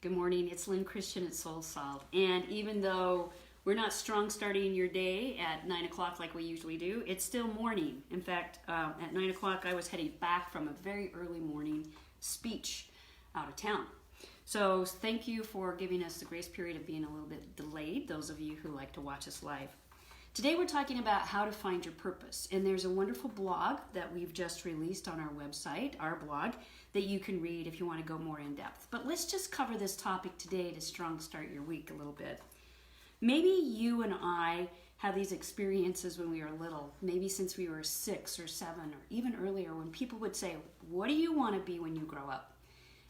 Good morning. It's Lyn Christian at Soul Salt. And even though we're not strong starting your day at 9 o'clock like we usually do, it's still morning. In fact, at 9 o'clock, I was heading back from a very early morning speech out of town. So thank you for giving us the grace period of being a little bit delayed, those of you who like to watch us live. Today we're talking about how to find your purpose, and there's a wonderful blog that we've just released on our website, our blog, that you can read if you want to go more in depth. But let's just cover this topic today to strong start your week a little bit. Maybe you and I have these experiences when we were little, maybe since we were 6 or 7 or even earlier, when people would say, what do you want to be when you grow up?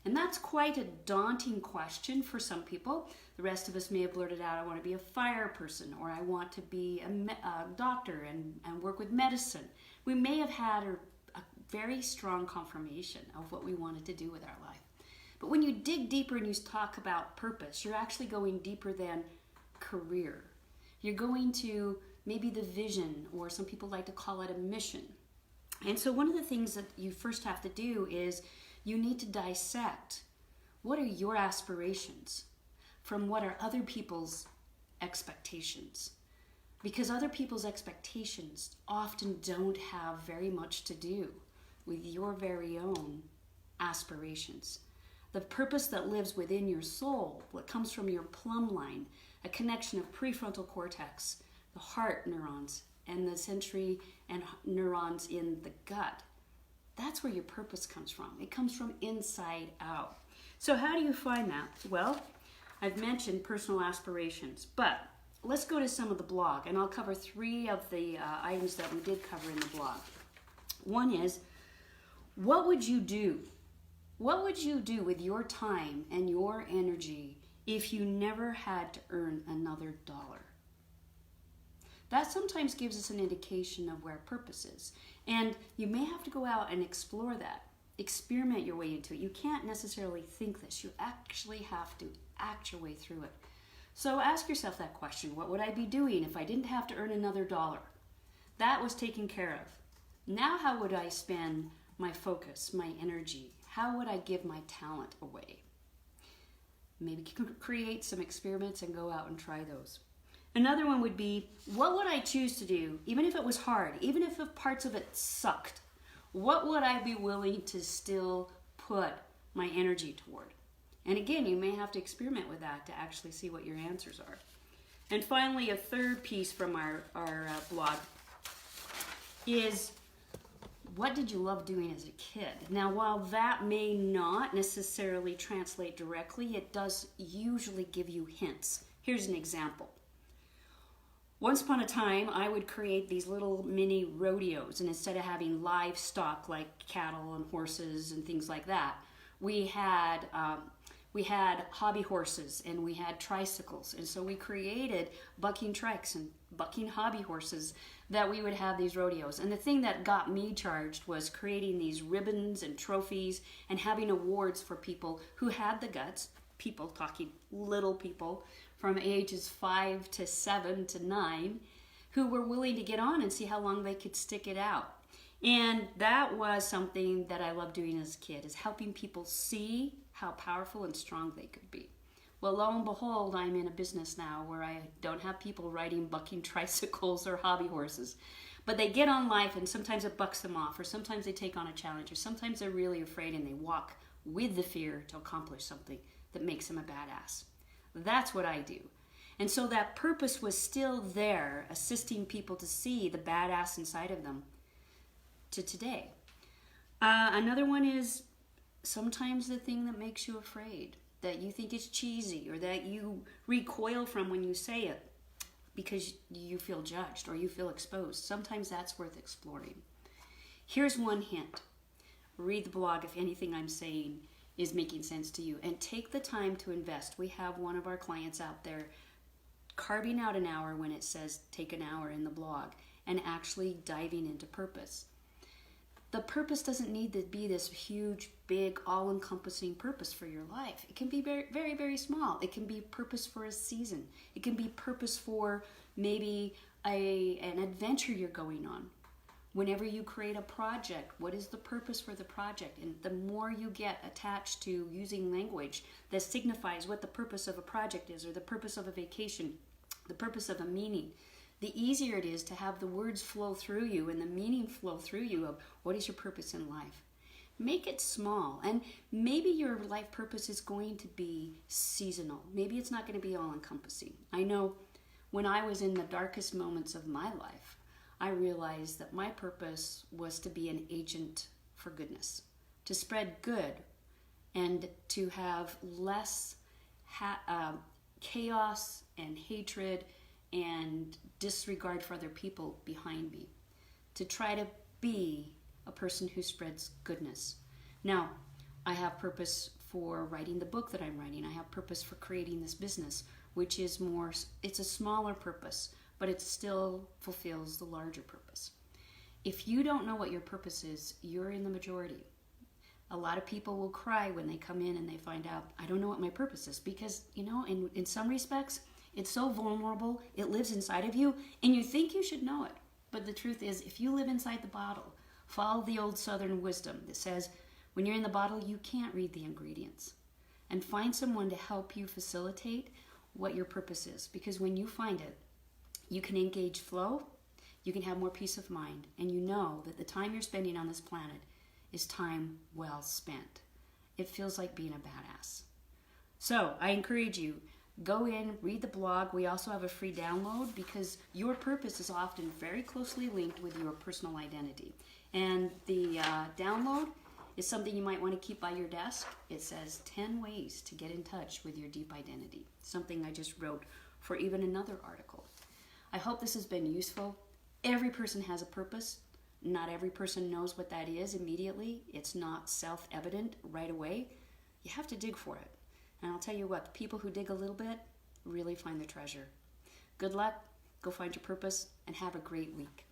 And that's quite a daunting question for some people. The rest of us may have blurted out, I want to be a fire person, or I want to be a doctor and work with medicine. We may have had a very strong confirmation of what we wanted to do with our life. But when you dig deeper and you talk about purpose, you're actually going deeper than career. You're going to maybe the vision, or some people like to call it a mission. And so one of the things that you first have to do is you need to dissect what are your aspirations from what are other people's expectations. Because other people's expectations often don't have very much to do with your very own aspirations. The purpose that lives within your soul, what comes from your plumb line, a connection of prefrontal cortex, the heart neurons, and the sensory and neurons in the gut. That's where your purpose comes from. It comes from inside out. So how do you find that? Well, I've mentioned personal aspirations, but let's go to some of the blog, and I'll cover 3 of the items that we did cover in the blog. One is, what would you do? What would you do with your time and your energy if you never had to earn another dollar? That sometimes gives us an indication of where purpose is. And you may have to go out and explore that. Experiment your way into it. You can't necessarily think this. You actually have to act your way through it. So ask yourself that question. What would I be doing if I didn't have to earn another dollar? That was taken care of. Now how would I spend my focus, my energy? How would I give my talent away? Maybe create some experiments and go out and try those. Another one would be, what would I choose to do, even if it was hard, even if parts of it sucked? What would I be willing to still put my energy toward? And again, you may have to experiment with that to actually see what your answers are. And finally, a third piece from our blog is, what did you love doing as a kid? Now, while that may not necessarily translate directly, it does usually give you hints. Here's an example. Once upon a time, I would create these little mini rodeos, and instead of having livestock like cattle and horses and things like that, we had hobby horses and we had tricycles, and so we created bucking trikes and bucking hobby horses that we would have these rodeos. And the thing that got me charged was creating these ribbons and trophies and having awards for people who had the guts, people talking little people, from ages 5 to 7 to 9, who were willing to get on and see how long they could stick it out. And that was something that I loved doing as a kid, is helping people see how powerful and strong they could be. Well, lo and behold, I'm in a business now where I don't have people riding bucking tricycles or hobby horses. But they get on life, and sometimes it bucks them off, or sometimes they take on a challenge, or sometimes they're really afraid and they walk with the fear to accomplish something that makes them a badass. That's what I do. And so that purpose was still there, assisting people to see the badass inside of them to today. Another one is sometimes the thing that makes you afraid, that you think is cheesy, or that you recoil from when you say it because you feel judged or you feel exposed. Sometimes that's worth exploring. Here's one hint. Read the blog if anything I'm saying is making sense to you, and take the time to invest. We have one of our clients out there carving out an hour when it says take an hour in the blog and actually diving into purpose. The purpose doesn't need to be this huge, big, all-encompassing purpose for your life. It can be very, very, very small. It can be purpose for a season. It can be purpose for maybe an adventure you're going on. Whenever you create a project, what is the purpose for the project? And the more you get attached to using language that signifies what the purpose of a project is, or the purpose of a vacation, the purpose of a meaning, the easier it is to have the words flow through you and the meaning flow through you of what is your purpose in life. Make it small, and maybe your life purpose is going to be seasonal. Maybe it's not going to be all encompassing. I know when I was in the darkest moments of my life, I realized that my purpose was to be an agent for goodness, to spread good, and to have less chaos and hatred and disregard for other people behind me, to try to be a person who spreads goodness. Now, I have purpose for writing the book that I'm writing. I have purpose for creating this business, which is more, it's a smaller purpose, but it still fulfills the larger purpose. If you don't know what your purpose is, you're in the majority. A lot of people will cry when they come in and they find out, I don't know what my purpose is, because, in some respects, it's so vulnerable, it lives inside of you, and you think you should know it. But the truth is, if you live inside the bottle, follow the old Southern wisdom that says, when you're in the bottle, you can't read the ingredients. And find someone to help you facilitate what your purpose is, because when you find it, you can engage flow, you can have more peace of mind, and you know that the time you're spending on this planet is time well spent. It feels like being a badass. So I encourage you, go in, read the blog. We also have a free download, because your purpose is often very closely linked with your personal identity. And the download is something you might want to keep by your desk. It says 10 ways to get in touch with your deep identity, something I just wrote for even another article. I hope this has been useful. Every person has a purpose. Not every person knows what that is immediately. It's not self-evident right away. You have to dig for it. And I'll tell you what, the people who dig a little bit really find the treasure. Good luck, go find your purpose, and have a great week.